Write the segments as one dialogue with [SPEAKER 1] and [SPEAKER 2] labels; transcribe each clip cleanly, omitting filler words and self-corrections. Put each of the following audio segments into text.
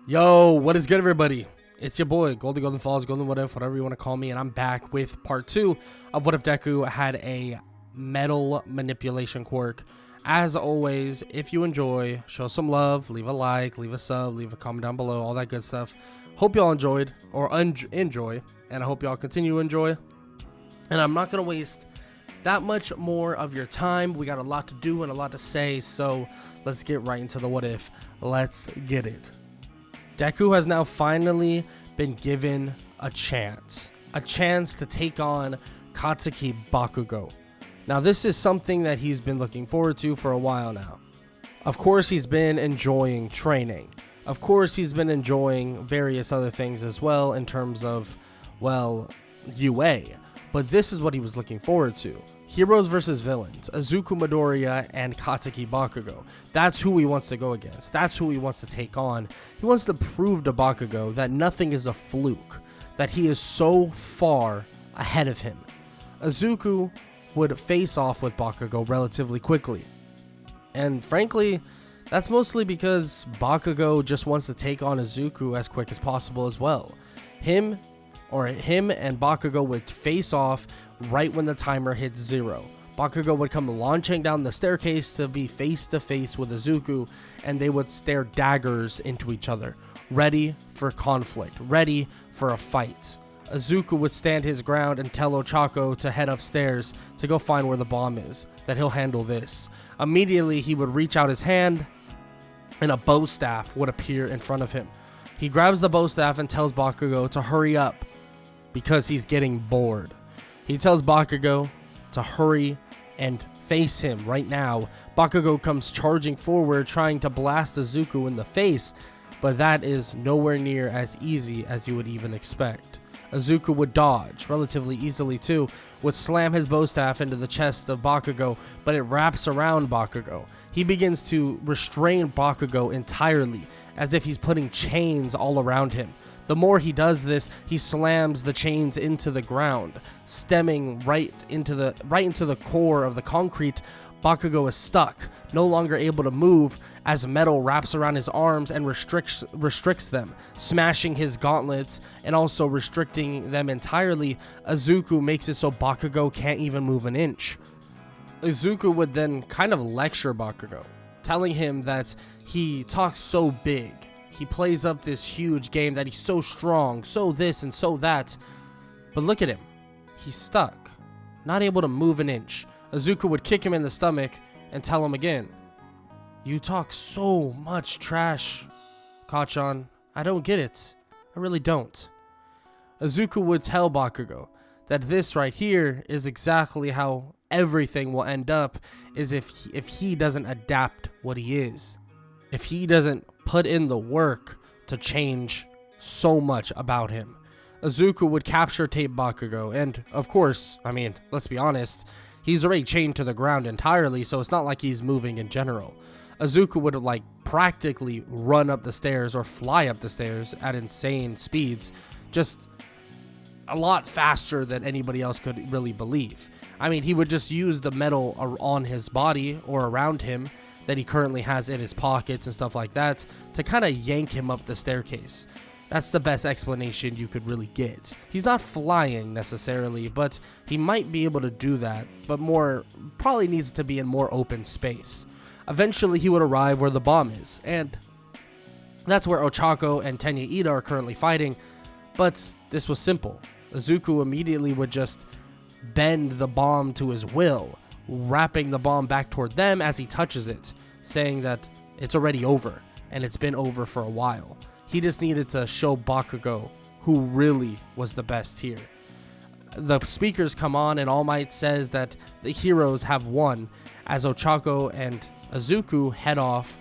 [SPEAKER 1] Yo, what is good, everybody? It's your boy, Golden Falls, Golden whatever you want to call me, and I'm back with part 2 of What If Deku had a metal manipulation quirk. As always, if you enjoy, show some love, leave a like, leave a sub, leave a comment down below, all that good stuff. Hope y'all enjoyed, or enjoy, and I hope y'all continue to enjoy. And I'm not going to waste that much more of your time. We got a lot to do and a lot to say, so let's get right into the what if. Let's get it. Deku has now finally been given a chance to take on Katsuki Bakugo. Now this is something that he's been looking forward to for a while now. Of course he's been enjoying training. Of course he's been enjoying various other things as well in terms of, well, UA. But this is what he was looking forward to. Heroes versus villains, Izuku Midoriya and Katsuki Bakugo. That's who he wants to go against. That's who he wants to take on. He wants to prove to Bakugo that nothing is a fluke, that he is so far ahead of him. Izuku would face off with Bakugo relatively quickly. And frankly, that's mostly because Bakugo just wants to take on Izuku as quick as possible as well. Him and Bakugo would face off right when the timer hits 0. Bakugo would come launching down the staircase to be face to face with Izuku, and they would stare daggers into each other, ready for conflict, ready for a fight. Izuku would stand his ground and tell Ochako to head upstairs to go find where the bomb is, that he'll handle this. Immediately he would reach out his hand and a bow staff would appear in front of him. He grabs the bow staff and tells Bakugo to hurry up because he's getting bored. He tells Bakugo to hurry and face him right now. Bakugo comes charging forward trying to blast Izuku in the face, but that is nowhere near as easy as you would even expect. Izuku would dodge relatively easily too, would slam his bow staff into the chest of Bakugo, but it wraps around Bakugo. He begins to restrain Bakugo entirely, as if he's putting chains all around him. The more he does this, he slams the chains into the ground, stemming right into the core of the concrete. Bakugo is stuck, no longer able to move, as metal wraps around his arms and restricts them, smashing his gauntlets and also restricting them entirely. Izuku makes it so Bakugo can't even move an inch. Izuku would then kind of lecture Bakugo, telling him that he talks so big. He plays up this huge game that he's so strong, so this and so that. But look at him. He's stuck, not able to move an inch. Izuku would kick him in the stomach and tell him again, "You talk so much trash, Kachan. I don't get it. I really don't." Izuku would tell Bakugo that this right here is exactly how everything will end up, is if he doesn't adapt what he is. If he doesn't put in the work to change so much about him. Izuku would capture tape Bakugo, and of course, I mean, let's be honest, he's already chained to the ground entirely, so it's not like he's moving in general. Izuku would like practically run up the stairs or fly up the stairs at insane speeds, just a lot faster than anybody else could really believe. I mean, he would just use the metal on his body or around him that he currently has in his pockets and stuff like that to kind of yank him up the staircase. That's the best explanation you could really get. He's not flying necessarily, but he might be able to do that, but probably needs to be in more open space. Eventually he would arrive where the bomb is, and that's where Ochako and Tenya Ida are currently fighting. But this was simple. Izuku immediately would just bend the bomb to his will, wrapping the bomb back toward them as he touches it, saying that it's already over, and it's been over for a while. He just needed to show Bakugo who really was the best here. The speakers come on and All Might says that the heroes have won, as Ochako and Izuku head off,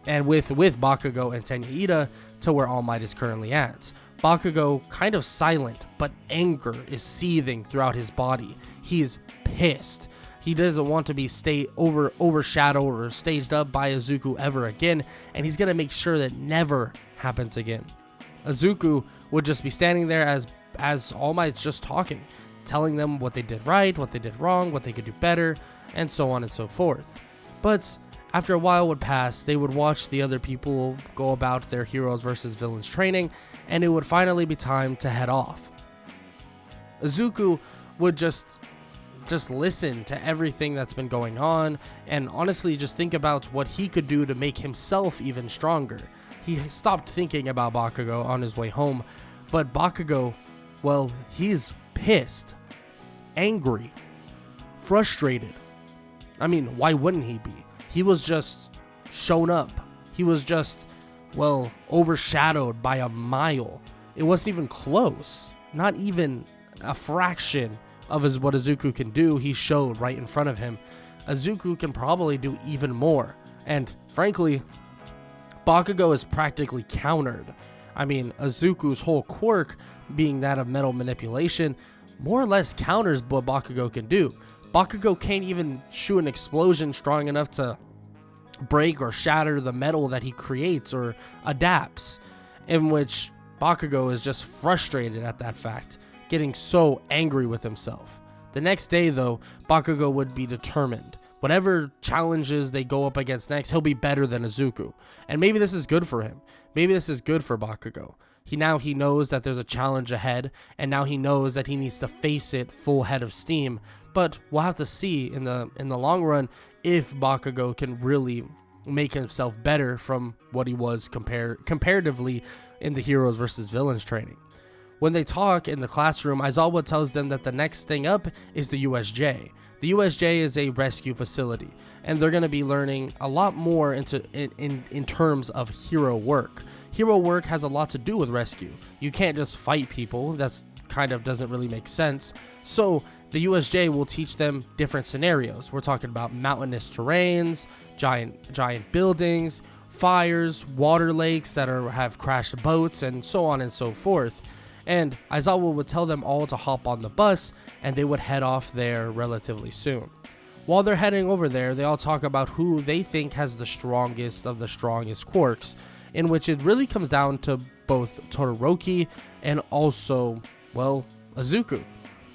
[SPEAKER 1] and with Bakugo and Tenya Ida to where All Might is currently at. Bakugo kind of silent, but anger is seething throughout his body. He is pissed. He doesn't want to be overshadowed or staged up by Izuku ever again, and he's going to make sure that never happens again. Izuku would just be standing there as All Might's just talking, telling them what they did right, what they did wrong, what they could do better, and so on and so forth. But After a while would pass, they would watch the other people go about their heroes versus villains training, and it would finally be time to head off. Izuku would just listen to everything that's been going on, and honestly just think about what he could do to make himself even stronger. He stopped thinking about Bakugo on his way home, but Bakugo, well, he's pissed, angry, frustrated. I mean, why wouldn't he be? He was just shown up. He was just, well, overshadowed by a mile. It wasn't even close. Not even a fraction of what Izuku can do, he showed right in front of him. Izuku can probably do even more. And frankly, Bakugo is practically countered. I mean, Izuku's whole quirk, being that of metal manipulation, more or less counters what Bakugo can do. Bakugo can't even shoot an explosion strong enough to break or shatter the metal that he creates or adapts, in which Bakugo is just frustrated at that fact, getting so angry with himself. The next day, though, Bakugo would be determined. Whatever challenges they go up against next, he'll be better than Izuku. And maybe this is good for him. Maybe this is good for Bakugo. He knows that there's a challenge ahead, and now he knows that he needs to face it full head of steam. But we'll have to see in the long run if Bakugo can really make himself better from what he was comparatively in the heroes versus villains training. When they talk in the classroom, Aizawa tells them that the next thing up is the USJ. The USJ is a rescue facility, and they're going to be learning a lot more in terms of hero work. Hero work has a lot to do with rescue. You can't just fight people. That's kind of doesn't really make sense. So the USJ will teach them different scenarios. We're talking about mountainous terrains, giant buildings, fires, water lakes that have crashed boats, and so on and so forth. And Aizawa would tell them all to hop on the bus, and they would head off there relatively soon. While they're heading over there, they all talk about who they think has the strongest of the strongest quirks, in which it really comes down to both Todoroki and also, well, Izuku.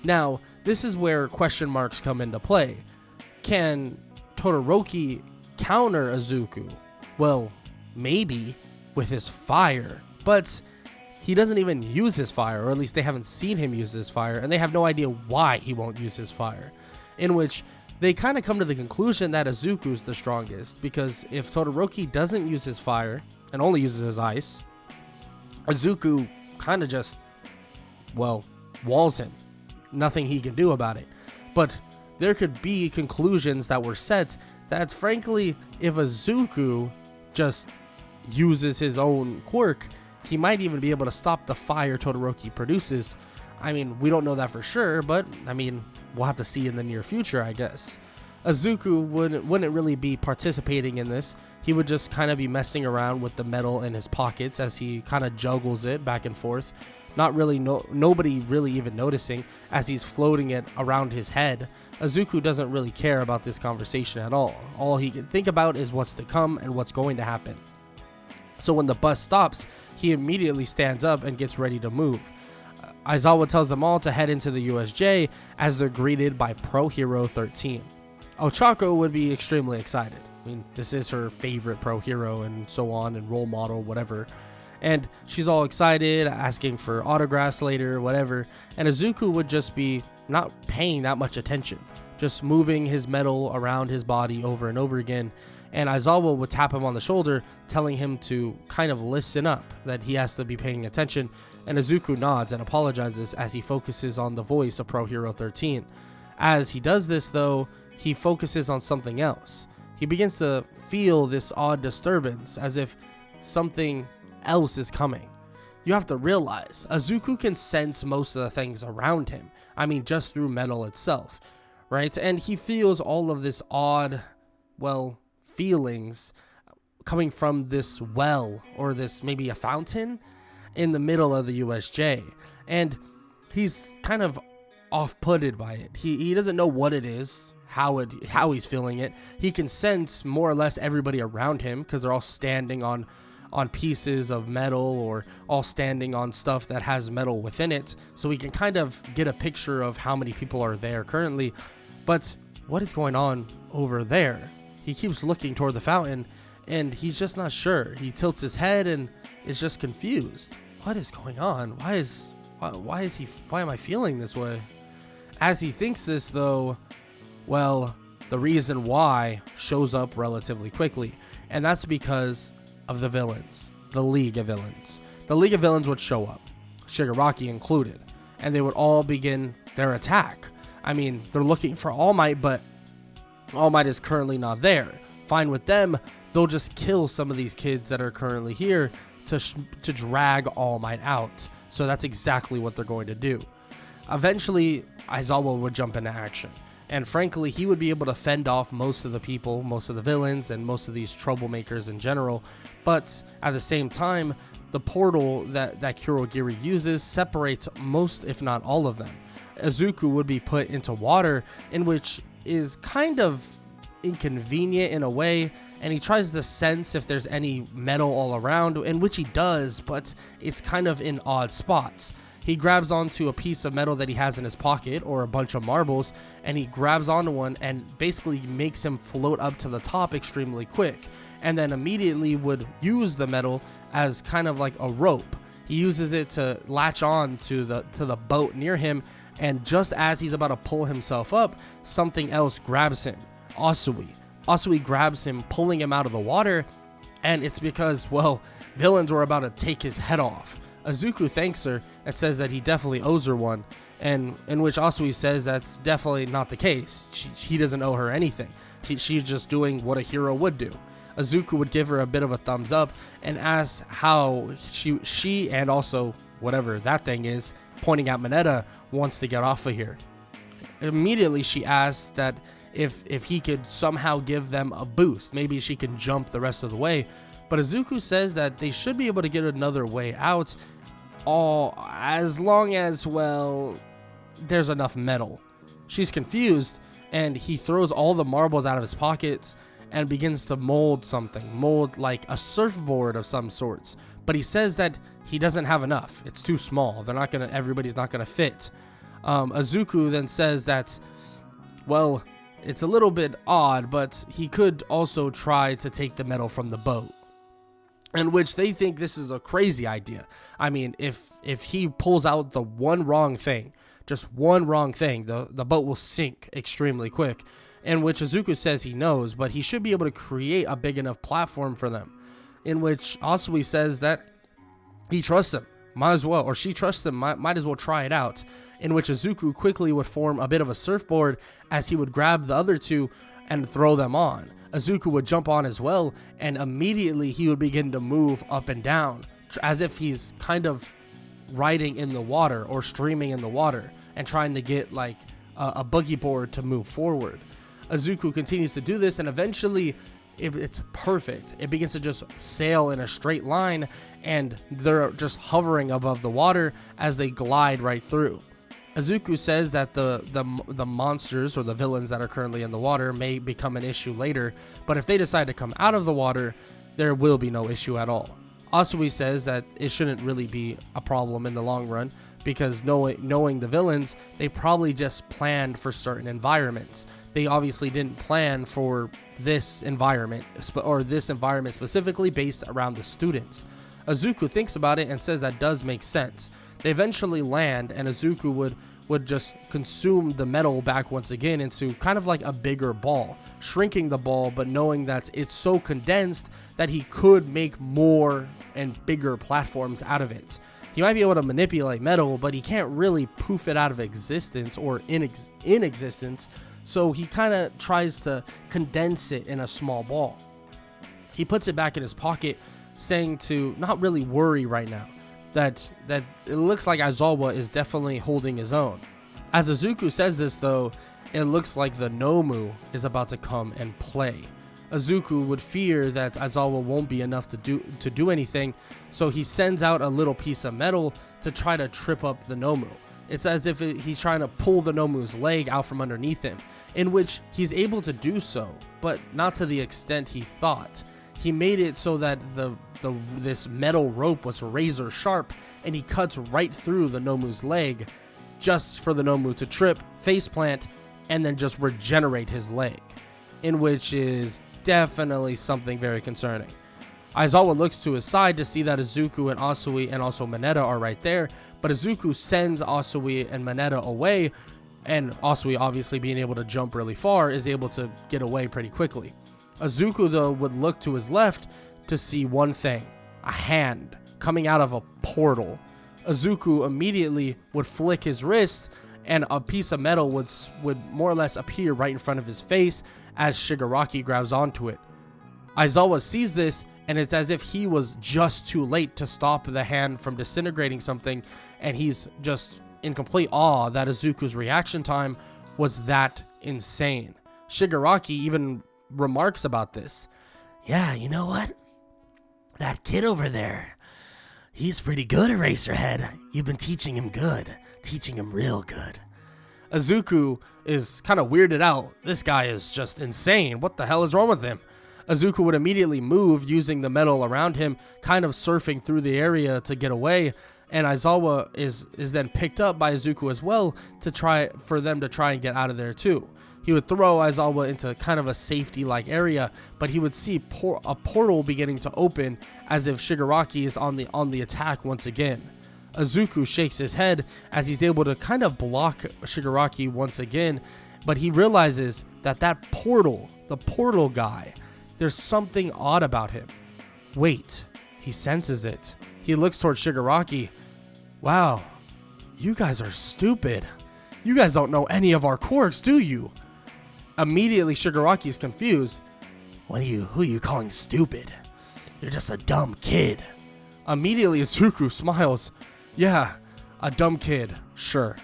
[SPEAKER 1] Now, this is where question marks come into play. Can Todoroki counter Izuku? Well, maybe with his fire, but he doesn't even use his fire, or at least they haven't seen him use his fire, and they have no idea why he won't use his fire. In which they kind of come to the conclusion that Izuku's the strongest, because if Todoroki doesn't use his fire and only uses his ice, Izuku kind of just, well, walls him. Nothing he can do about it. But there could be conclusions that were set that, frankly, if Izuku just uses his own quirk, he might even be able to stop the fire Todoroki produces. I mean, we don't know that for sure, but I mean, we'll have to see in the near future, I guess. Izuku wouldn't really be participating in this. He would just kind of be messing around with the metal in his pockets as he kind of juggles it back and forth. Not really, nobody really even noticing as he's floating it around his head. Izuku doesn't really care about this conversation at all. All he can think about is what's to come and what's going to happen. So when the bus stops, he immediately stands up and gets ready to move. Aizawa tells them all to head into the USJ as they're greeted by Pro Hero 13. Ochako would be extremely excited. I mean, this is her favorite pro hero and so on, and role model, whatever. And she's all excited, asking for autographs later, whatever. And Izuku would just be not paying that much attention, just moving his metal around his body over and over again. And Aizawa would tap him on the shoulder, telling him to kind of listen up, that he has to be paying attention. And Izuku nods and apologizes as he focuses on the voice of Pro Hero 13. As he does this, though, he focuses on something else. He begins to feel this odd disturbance, as if something else is coming. You have to realize, Izuku can sense most of the things around him. I mean, just through metal itself, right? And he feels all of this odd, well, feelings coming from this well, or this maybe a fountain in the middle of the USJ. And he's kind of off-putted by it. He doesn't know what it is, how he's feeling it. He can sense more or less everybody around him because they're all standing on pieces of metal, or all standing on stuff that has metal within it, so we can kind of get a picture of how many people are there currently. But what is going on over there? he keeps looking toward the fountain, and he's just not sure. He tilts his head and is just confused. What is going on? Why am I feeling this way? As he thinks this, though, well, the reason why shows up relatively quickly, and that's because of the villains, the League of Villains. The League of Villains would show up, Shigaraki included, and they would all begin their attack. I mean, they're looking for All Might, but All Might is currently not there. Fine with them, they'll just kill some of these kids that are currently here to drag All Might out. So that's exactly what they're going to do. Eventually, Aizawa would jump into action. And frankly, he would be able to fend off most of the people, most of the villains, and most of these troublemakers in general. But at the same time, the portal that Kurogiri uses separates most, if not all of them. Izuku would be put into water, in which is kind of inconvenient in a way, and he tries to sense if there's any metal all around, in which he does, but it's kind of in odd spots. He grabs onto a piece of metal that he has in his pocket, or a bunch of marbles, and he grabs onto one and basically makes him float up to the top extremely quick, and then immediately would use the metal as kind of like a rope. He uses it to latch on to the boat near him, and just as he's about to pull himself up, something else grabs him. Asui grabs him, pulling him out of the water, and it's because, well, villains were about to take his head off. Izuku thanks her and says that he definitely owes her one, and in which Asui says that's definitely not the case. He doesn't owe her anything. She's just doing what a hero would do. Izuku would give her a bit of a thumbs up and ask how she and also whatever that thing is, pointing at Mineta, wants to get off of here. Immediately she asks that if he could somehow give them a boost, maybe she can jump the rest of the way. But Izuku says that they should be able to get another way out, as long as, well, there's enough metal. She's confused, and he throws all the marbles out of his pockets and begins to mold like a surfboard of some sorts. But he says that he doesn't have enough. It's too small. Everybody's not gonna fit. Izuku then says that, well, it's a little bit odd, but he could also try to take the metal from the boat. In which they think this is a crazy idea. I mean, if he pulls out the one wrong thing, just one wrong thing, the boat will sink extremely quick. In which Izuku says he knows, but he should be able to create a big enough platform for them. In which Asui says that he trusts him, might as well, or she trusts him, might as well try it out. In which Izuku quickly would form a bit of a surfboard as he would grab the other two and throw them on. Izuku would jump on as well, and immediately he would begin to move up and down, as if he's kind of riding in the water or streaming in the water and trying to get like a boogie board to move forward. Izuku continues to do this, and eventually it's perfect. It begins to just sail in a straight line, and they're just hovering above the water as they glide right through. Izuku says that the monsters or the villains that are currently in the water may become an issue later, but if they decide to come out of the water, there will be no issue at all. Asui says that it shouldn't really be a problem in the long run, because knowing the villains, they probably just planned for certain environments. They obviously didn't plan for this environment, or this environment specifically based around the students. Izuku thinks about it and says that does make sense. They eventually land, and Izuku would just consume the metal back once again into kind of like a bigger ball, shrinking the ball, but knowing that it's so condensed that he could make more and bigger platforms out of it. He might be able to manipulate metal, but he can't really poof it out of existence or in existence, so he kind of tries to condense it in a small ball. He puts it back in his pocket, saying to not really worry right now, that it looks like Aizawa is definitely holding his own. As Izuku says this, though, it looks like the Nomu is about to come and play. Izuku would fear that Aizawa won't be enough to do anything, so he sends out a little piece of metal to try to trip up the Nomu. It's as if he's trying to pull the Nomu's leg out from underneath him, in which he's able to do so, but not to the extent he thought. He made it so that this metal rope was razor sharp, and he cuts right through the Nomu's leg, just for the Nomu to trip, faceplant, and then just regenerate his leg, in which is definitely something very concerning. Aizawa looks to his side to see that Izuku and Asui and also Mineta are right there, but Izuku sends Asui and Mineta away, and Asui, obviously being able to jump really far, is able to get away pretty quickly. Izuku, though, would look to his left to see one thing: a hand coming out of a portal. Izuku immediately would flick his wrist, and a piece of metal would more or less appear right in front of his face as Shigaraki grabs onto it. Aizawa sees this, and it's as if he was just too late to stop the hand from disintegrating something, and he's just in complete awe that Izuku's reaction time was that insane. Shigaraki even remarks about this.
[SPEAKER 2] Yeah, you know what? That kid over there, he's pretty good, Eraserhead. You've been teaching him good. Teaching him real good.
[SPEAKER 1] Izuku is kind of weirded out. This guy is just insane. What the hell is wrong with him? Izuku would immediately move using the metal around him, kind of surfing through the area to get away, and Aizawa is then picked up by Izuku as well for them to try and get out of there too. He would throw Aizawa into kind of a safety-like area, but he would see a portal beginning to open as if Shigaraki is on the attack once again. Izuku shakes his head as he's able to kind of block Shigaraki once again, but he realizes that portal, the portal guy, there's something odd about him. Wait, he senses it. He looks towards Shigaraki. Wow, you guys are stupid. You guys don't know any of our quirks, do you? Immediately, Shigaraki is confused.
[SPEAKER 2] Who are you calling stupid? You're just a dumb kid.
[SPEAKER 1] Immediately, Izuku smiles. Yeah, a dumb kid, sure.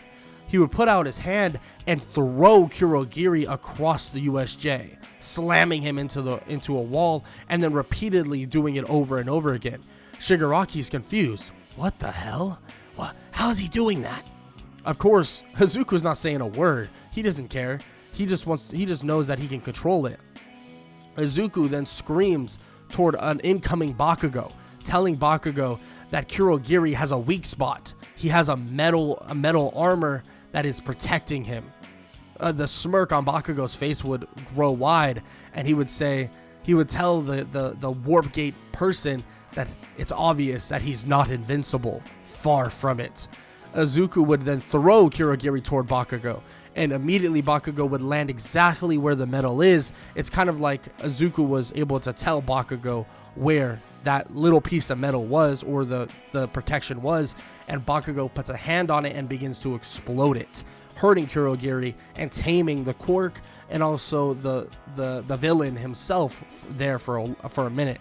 [SPEAKER 1] He would put out his hand and throw Kurogiri across the USJ, slamming him into a wall and then repeatedly doing it over and over again. Shigaraki's confused.
[SPEAKER 2] What the hell? How is he doing that?
[SPEAKER 1] Of course, Izuku's not saying a word. He doesn't care. He just knows that he can control it. Izuku then screams toward an incoming Bakugo, telling Bakugo that Kurogiri has a weak spot. He has a metal armor that is protecting him. The smirk on Bakugo's face would grow wide, and he would tell the Warp Gate person that it's obvious that he's not invincible. Far from it. Izuku would then throw Kurogiri toward Bakugo, and immediately Bakugo would land exactly where the metal is. It's kind of like Izuku was able to tell Bakugo where that little piece of metal was, or the protection was, and Bakugo puts a hand on it and begins to explode it, hurting Kurogiri and taming the Quirk and also the villain himself there for a minute.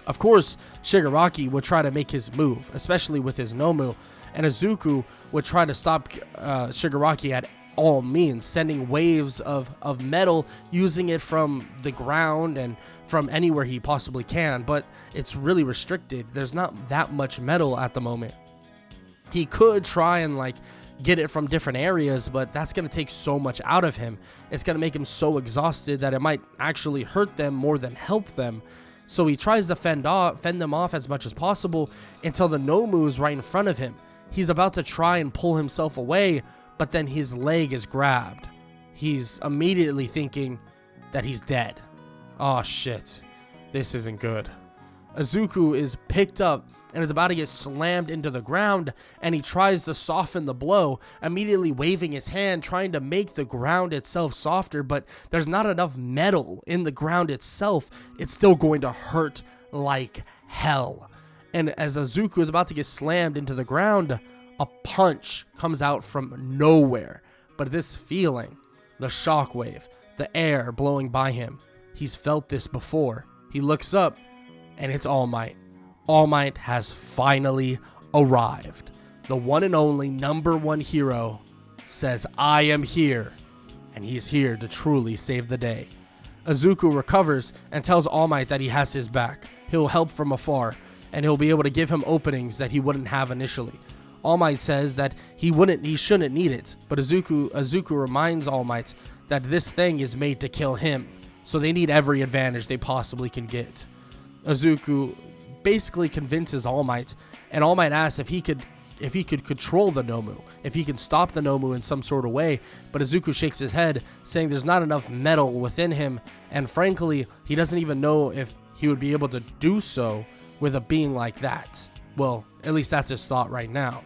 [SPEAKER 1] Of course, Shigaraki would try to make his move, especially with his Nomu, and Izuku would try to stop Shigaraki at all means, sending waves of metal, using it from the ground and from anywhere he possibly can, but it's really restricted. There's not that much metal at the moment. He could try and get it from different areas, but that's going to take so much out of him. It's going to make him so exhausted that it might actually hurt them more than help them. So he tries to fend them off as much as possible until the Nomu is right in front of him. He's about to try and pull himself away, but then his leg is grabbed. He's immediately thinking that he's dead. Oh shit, this isn't good. Izuku is picked up and is about to get slammed into the ground, and he tries to soften the blow, immediately waving his hand, trying to make the ground itself softer, but there's not enough metal in the ground itself. It's still going to hurt like hell. And as Izuku is about to get slammed into the ground, a punch comes out from nowhere. But this feeling, the shockwave, the air blowing by him, he's felt this before. He looks up, and it's All Might. All Might has finally arrived. The one and only #1 hero says, I am here, and he's here to truly save the day. Izuku recovers and tells All Might that he has his back. He'll help from afar, and he'll be able to give him openings that he wouldn't have initially. All Might says that he shouldn't need it, but Izuku reminds All Might that this thing is made to kill him, so they need every advantage they possibly can get. Izuku basically convinces All Might, and All Might asks if he could could control the Nomu, if he can stop the Nomu in some sort of way. But Izuku shakes his head, saying there's not enough metal within him, and frankly, he doesn't even know if he would be able to do so with a being like that. Well, at least that's his thought right now.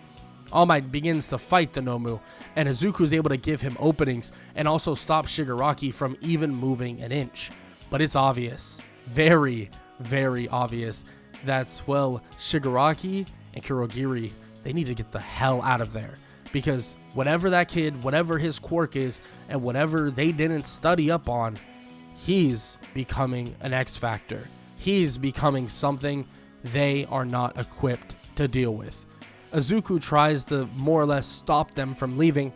[SPEAKER 1] All Might begins to fight the Nomu, and Izuku is able to give him openings and also stop Shigaraki from even moving an inch. But it's obvious, very, very obvious, that, well, Shigaraki and Kurogiri, they need to get the hell out of there. Because whatever that kid, whatever his quirk is, and whatever they didn't study up on, he's becoming an X Factor. He's becoming something they are not equipped to deal with. Izuku tries to more or less stop them from leaving.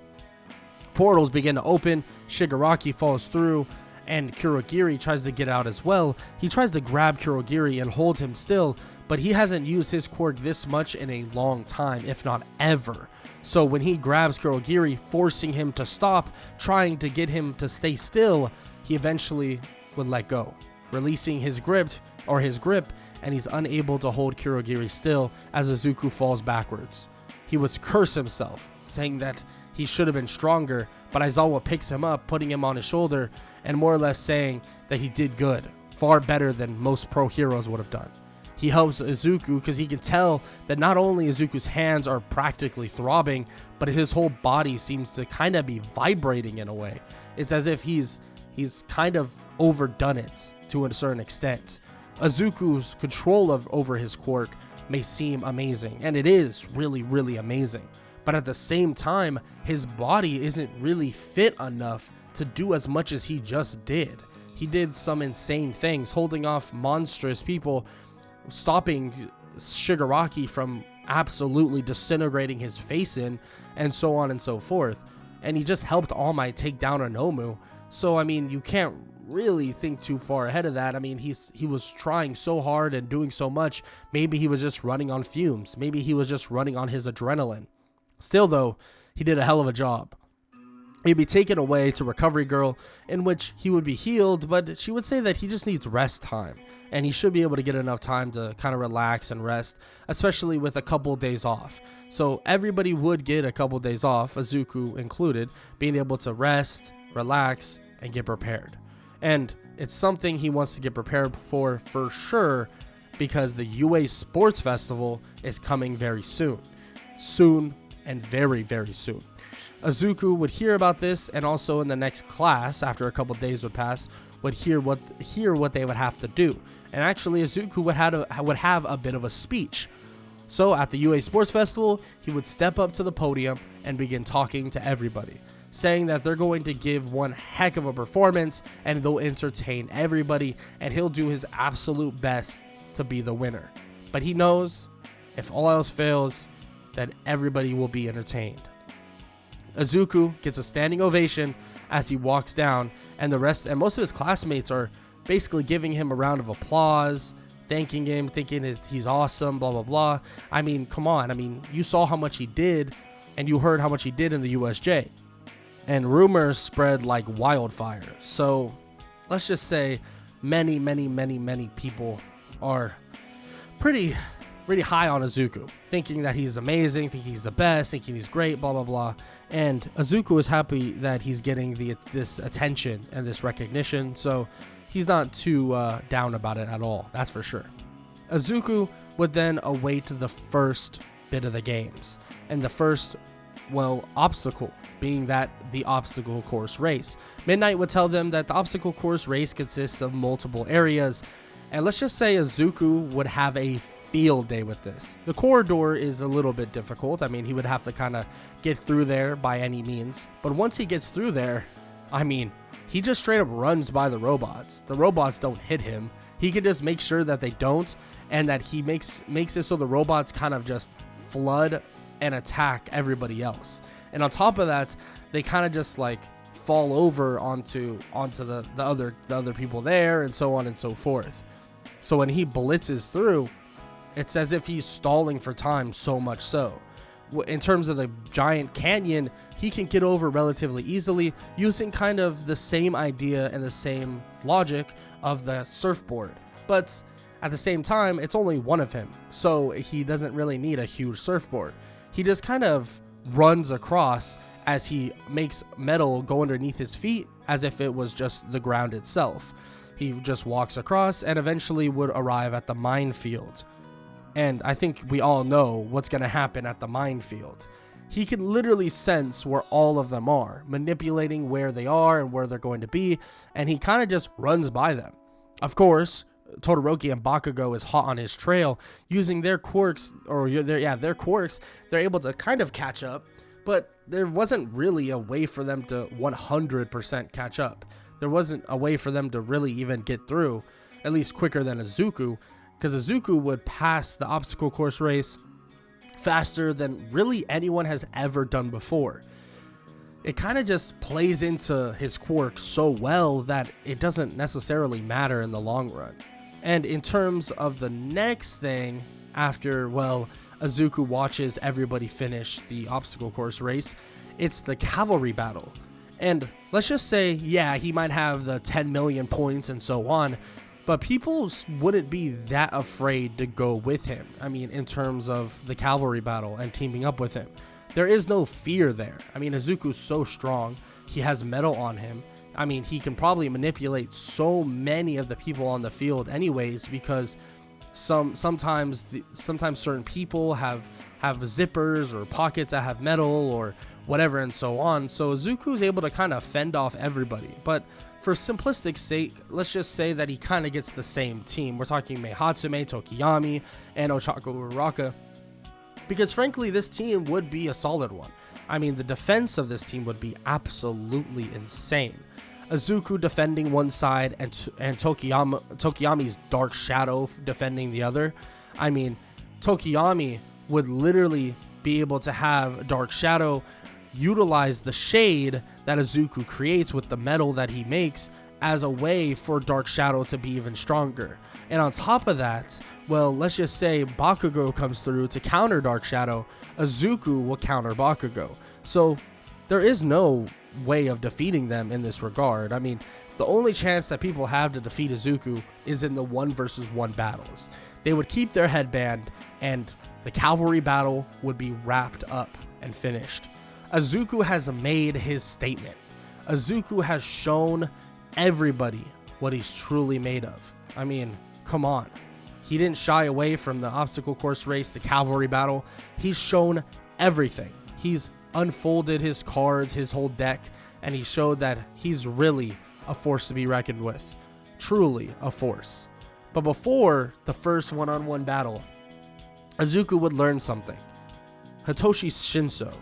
[SPEAKER 1] Portals begin to open, Shigaraki falls through, and Kurogiri tries to get out as well. He tries to grab Kurogiri and hold him still, but he hasn't used his quirk this much in a long time, if not ever. So when he grabs Kurogiri, forcing him to stop, trying to get him to stay still, he eventually would let go, releasing his grip, and he's unable to hold Kurogiri still as Izuku falls backwards. He would curse himself, saying that he should have been stronger, but Aizawa picks him up, putting him on his shoulder, and more or less saying that he did good, far better than most pro heroes would have done. He helps Izuku because he can tell that not only Izuku's hands are practically throbbing, but his whole body seems to kind of be vibrating in a way. It's as if he's kind of overdone it to a certain extent. Izuku's control over his quirk may seem amazing, and it is really, really amazing. But at the same time, his body isn't really fit enough to do as much as he just did. He did some insane things, holding off monstrous people, stopping Shigaraki from absolutely disintegrating his face in, and so on and so forth. And he just helped All Might take down a Nomu. So, I mean, you can't really think too far ahead of that. I mean, he was trying so hard and doing so much. Maybe he was just running on fumes. Maybe he was just running on his adrenaline. Still, though, he did a hell of a job. He'd be taken away to Recovery Girl, in which he would be healed, but she would say that he just needs rest time, and he should be able to get enough time to kind of relax and rest, especially with a couple days off. So everybody would get a couple days off, Izuku included, being able to rest, relax, and get prepared. And it's something he wants to get prepared for sure, because the UA Sports Festival is coming very soon. Soon and very, very soon. Izuku would hear about this, and also in the next class, after a couple days would pass, would hear what they would have to do. And actually, Izuku would have a bit of a speech. So at the UA Sports Festival, he would step up to the podium and begin talking to everybody, saying that they're going to give one heck of a performance and they'll entertain everybody, and he'll do his absolute best to be the winner. But he knows, if all else fails, that everybody will be entertained. Izuku gets a standing ovation as he walks down, and most of his classmates are basically giving him a round of applause, thanking him, thinking that he's awesome, blah, blah, blah. I mean, come on. I mean, you saw how much he did, and you heard how much he did in the USJ. And rumors spread like wildfire. So let's just say many, many, many, many people are pretty high on Izuku, thinking that he's amazing, thinking he's the best, thinking he's great, blah, blah, blah. And Izuku is happy that he's getting this attention and this recognition, so he's not too down about it at all, that's for sure. Izuku would then await the first bit of the games, and the first, obstacle being the obstacle course race. Midnight would tell them that the obstacle course race consists of multiple areas, and let's just say Izuku would have a field day with this. The corridor is a little bit difficult. I mean, he would have to kind of get through there by any means. But once he gets through there, I mean, he just straight up runs by the robots. The robots don't hit him. He can just make sure that they don't, and that he makes it so the robots kind of just flood and attack everybody else. And on top of that, they kind of just like fall over onto the other people there, and so on and so forth. So when he blitzes through, it's as if he's stalling for time, so much so. In terms of the giant canyon, he can get over relatively easily using kind of the same idea and the same logic of the surfboard. But at the same time, it's only one of him, so he doesn't really need a huge surfboard. he just kind of runs across as he makes metal go underneath his feet as if it was just the ground itself. He just walks across and eventually would arrive at the minefield. And I think we all know what's going to happen at the minefield. He can literally sense where all of them are, manipulating where they are and where they're going to be, and he kind of just runs by them. Of course, Todoroki and Bakugo is hot on his trail. Using their quirks, their quirks, they're able to kind of catch up, but there wasn't really a way for them to 100% catch up. There wasn't a way for them to really even get through, at least quicker than Izuku, because Izuku would pass the obstacle course race faster than really anyone has ever done before. It kind of just plays into his quirk so well that it doesn't necessarily matter in the long run. And in terms of the next thing, after, well, Izuku watches everybody finish the obstacle course race, it's the cavalry battle. And let's just say, yeah, he might have the 10 million points and so on, but people wouldn't be that afraid to go with him. I mean, in terms of the cavalry battle and teaming up with him, there is no fear there. I mean, Izuku's so strong. He has metal on him. I mean, he can probably manipulate so many of the people on the field anyways, because sometimes certain people have zippers or pockets that have metal or whatever and so on. So Izuku is able to kind of fend off everybody. But for simplistic sake, let's just say that he kind of gets the same team. We're talking Meihatsume, Tokiyami, and Ochaku Uraraka. Because frankly, this team would be a solid one. I mean, the defense of this team would be absolutely insane. Izuku defending one side and Tokiyami's Dark Shadow defending the other. I mean, Tokiyami would literally be able to have Dark Shadow utilize the shade that Izuku creates with the metal that he makes as a way for Dark Shadow to be even stronger. And on top of that, well, let's just say Bakugo comes through to counter Dark Shadow, Izuku will counter Bakugo. So there is no way of defeating them in this regard. I mean, the only chance that people have to defeat Izuku is in the 1-versus-1 battles. They would keep their headband and the cavalry battle would be wrapped up and finished. Izuku has made his statement. Izuku has shown everybody what he's truly made of. I mean, come on. He didn't shy away from the obstacle course race, the cavalry battle. He's shown everything. He's unfolded his cards, his whole deck, and he showed that he's really a force to be reckoned with. Truly a force. But before the first one-on-one battle, Izuku would learn something. Hitoshi Shinso,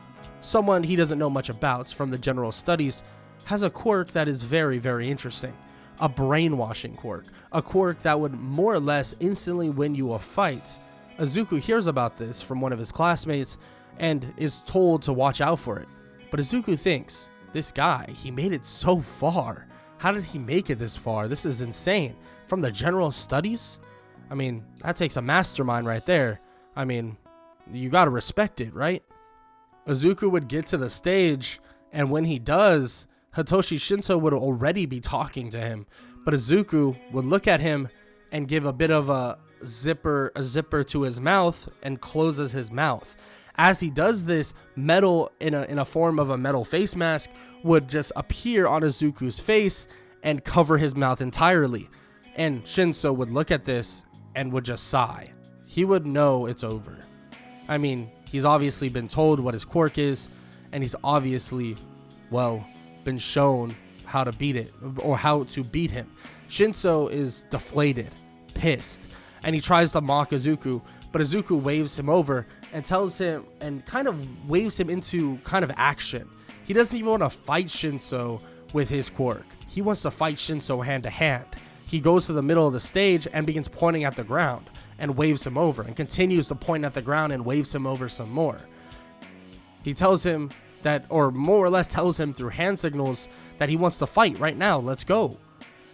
[SPEAKER 1] someone he doesn't know much about from the general studies, has a quirk that is very, very interesting. A brainwashing quirk. A quirk that would more or less instantly win you a fight. Izuku hears about this from one of his classmates and is told to watch out for it. But Izuku thinks, this guy, he made it so far. How did he make it this far? This is insane. From the general studies? I mean, that takes a mastermind right there. I mean, you gotta respect it, right? Izuku would get to the stage, and when he does, Hitoshi Shinso would already be talking to him. But Izuku would look at him and give a bit of a zipper to his mouth and closes his mouth. As he does this, metal in a form of a metal face mask would just appear on Izuku's face and cover his mouth entirely. And Shinso would look at this and would just sigh. He would know it's over. I mean, he's obviously been told what his quirk is, and he's obviously, well, been shown how to beat it, or how to beat him. Shinso is deflated, pissed, and he tries to mock Izuku, but Izuku waves him over and tells him, and kind of waves him into kind of action. He doesn't even want to fight Shinso with his quirk. He wants to fight Shinso hand to hand. He goes to the middle of the stage and begins pointing at the ground and waves him over, and continues to point at the ground and waves him over some more. He tells him that, or more or less tells him through hand signals, that he wants to fight right now. Let's go.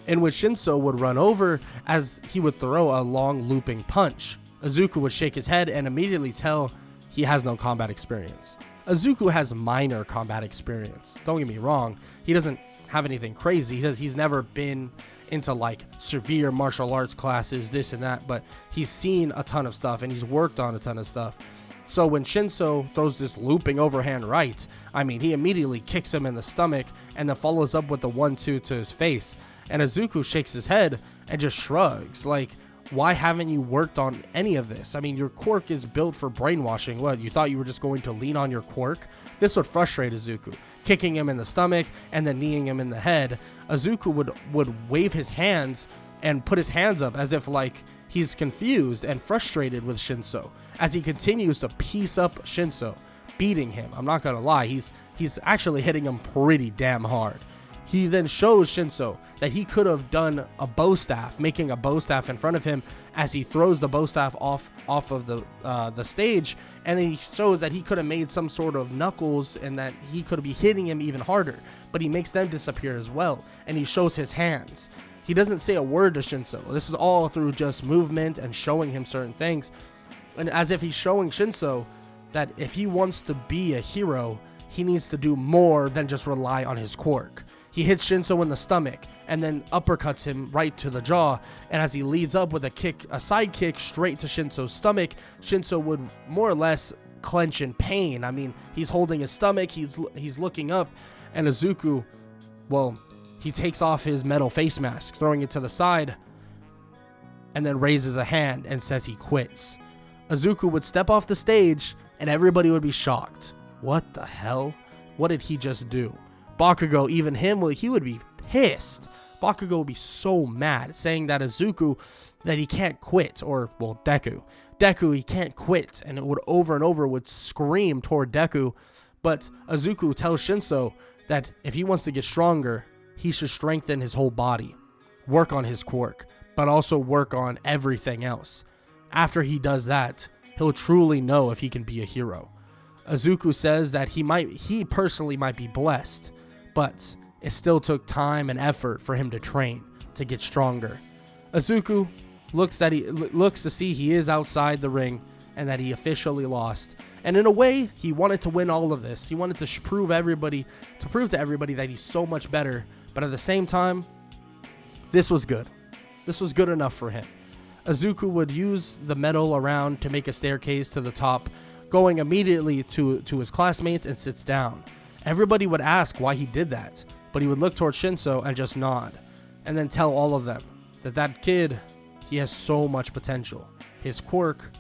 [SPEAKER 1] In which Shinso would run over as he would throw a long looping punch. Izuku would shake his head and immediately tell he has no combat experience. Izuku has minor combat experience. Don't get me wrong. He doesn't have anything crazy. He's never been into like severe martial arts classes, this and that, but he's seen a ton of stuff and he's worked on a ton of stuff. So when Shinso throws this looping overhand right, I mean, he immediately kicks him in the stomach and then follows up with the 1-2 to his face. And Izuku shakes his head and just shrugs, like, why haven't you worked on any of this? I mean, your quirk is built for brainwashing. What, you thought you were just going to lean on your quirk? This would frustrate Izuku. Kicking him in the stomach and then kneeing him in the head, Izuku would wave his hands and put his hands up as if like he's confused and frustrated with Shinso as he continues to piece up Shinso, beating him. I'm not gonna lie, he's actually hitting him pretty damn hard. He then shows Shinso that he could have done a bow staff, making a bow staff in front of him as he throws the bow staff off of the stage, and then he shows that he could have made some sort of knuckles and that he could be hitting him even harder, but he makes them disappear as well, and he shows his hands. He doesn't say a word to Shinso. This is all through just movement and showing him certain things, and as if he's showing Shinso that if he wants to be a hero, he needs to do more than just rely on his quirk. He hits Shinso in the stomach and then uppercuts him right to the jaw. And as he leads up with a side kick straight to Shinso's stomach, Shinso would more or less clench in pain. I mean, he's holding his stomach, he's looking up, and Izuku, well, he takes off his metal face mask, throwing it to the side, and then raises a hand and says he quits. Izuku would step off the stage and everybody would be shocked. What the hell? What did he just do? Bakugo, even him, he would be pissed. Bakugo would be so mad, saying that Izuku, that he can't quit, or, well, Deku, he can't quit, and it would over and over would scream toward Deku, but Izuku tells Shinso that if he wants to get stronger, he should strengthen his whole body, work on his quirk, but also work on everything else. After he does that, he'll truly know if he can be a hero. Izuku says that he personally might be blessed, but it still took time and effort for him to train, to get stronger. Izuku looks to see he is outside the ring and that he officially lost. And in a way, he wanted to win all of this. He wanted to prove to everybody that he's so much better. But at the same time, this was good. This was good enough for him. Izuku would use the metal around to make a staircase to the top, going immediately to his classmates, and sits down. Everybody would ask why he did that, but he would look towards Shinso and just nod, and then tell all of them that kid, he has so much potential. His quirk,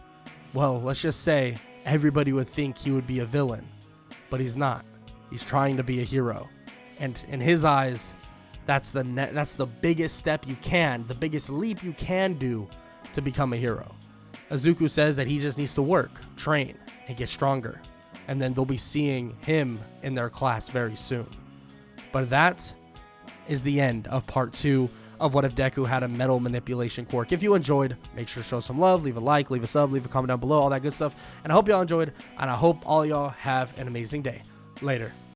[SPEAKER 1] well, let's just say everybody would think he would be a villain, but he's not. He's trying to be a hero, and in his eyes, that's the biggest step you can, the biggest leap you can do to become a hero. Izuku says that he just needs to work, train, and get stronger, and then they'll be seeing him in their class very soon. But that is the end of part 2 of What If Deku Had a Metal Manipulation Quirk. If you enjoyed, make sure to show some love, leave a like, leave a sub, leave a comment down below, all that good stuff. And I hope y'all enjoyed, and I hope all y'all have an amazing day. Later.